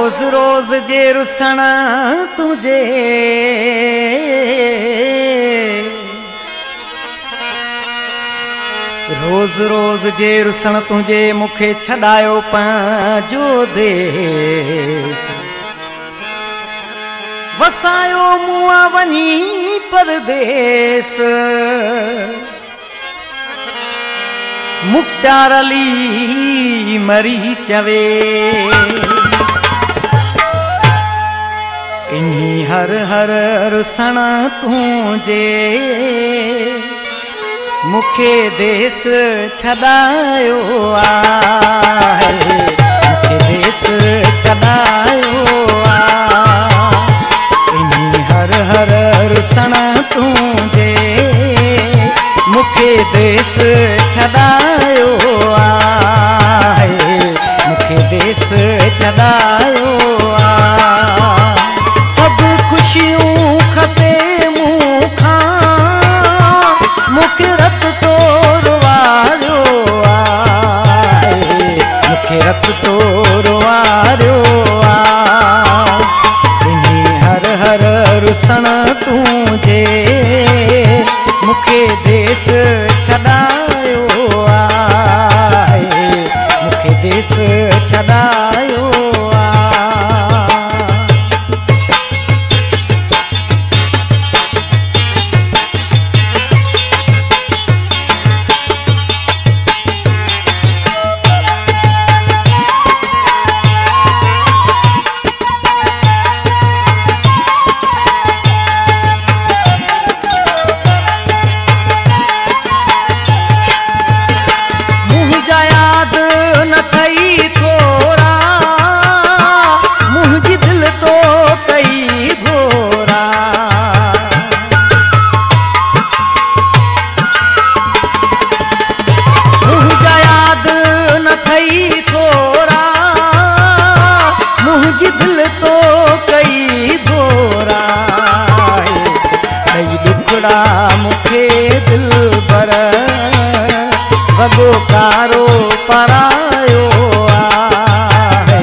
रोज रोज जे रुसण तुझे रोज रोज जे रुसण तुझे मुखे छड़ायो पंहिंजो देस वसायो मुआ वनी परदेस मुख्तार अली मरी चवे इन्हीं हर हर रुसण तुझे मुखे देश छड़ायो आहे मुखे देश छड़ायो इन्हीं हर हर रुसण तुझे मुखे देश छड़ायो आहे मुखे देश छड़ायो सब खुशियों खसे मुखा मुखे रत तोरवायो आहे मुखे रत तोरवायो इन्हीं हर हर रुसण तुझे मुखे देश छड़ायो आहे मुखे देश छड़ायो मुखे दिल बर वगो कारो परायो आहे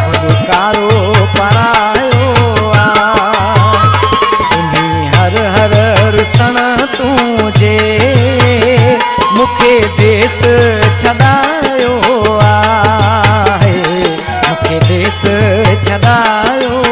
वगो कारो परायो इन्हीं हर हर रुसण तुझे मुखे देश छड़ायो आहे मुखे देश छड़ायो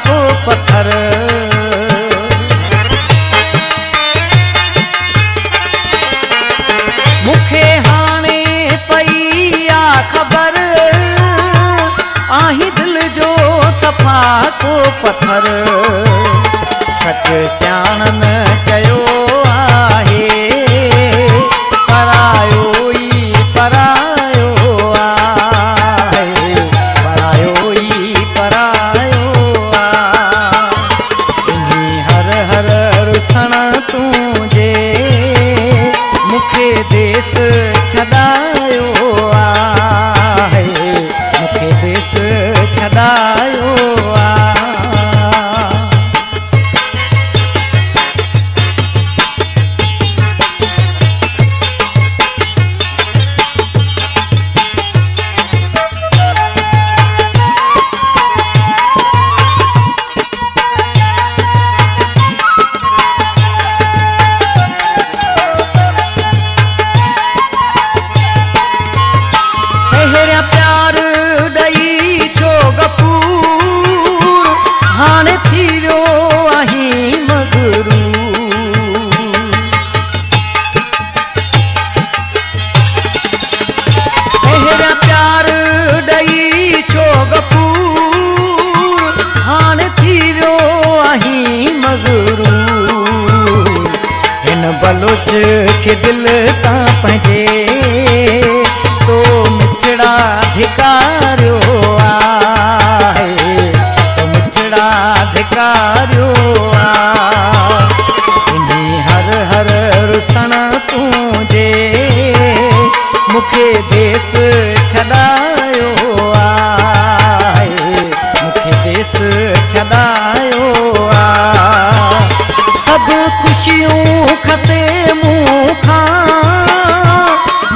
को पत्थर मुखे हाने पईया खबर आही दिल जो सफा को पत्थर सच सियाणन चयो आहे परायो ई परायो आहे परायो ई परायो रुसण तुझे मुखे देश छड़ायो आहे मुखे देश छड़ायो बलोच के दिल ता पंहिंजे तो मिठड़ा धिकारियो इनी हर हर रुसण तुझे मुखे देश छॾायो मुखे देश छॾायो सब खुशियों खसे मुँह खां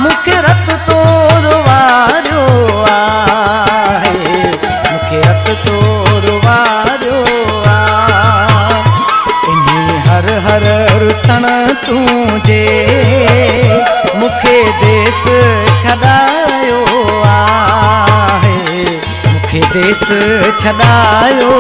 मुखे रत तोर वारियो मुखे रत तोर वारियो इनी हर हर रुसण तुझे मुखे देश छॾायो मुखे देश छॾायो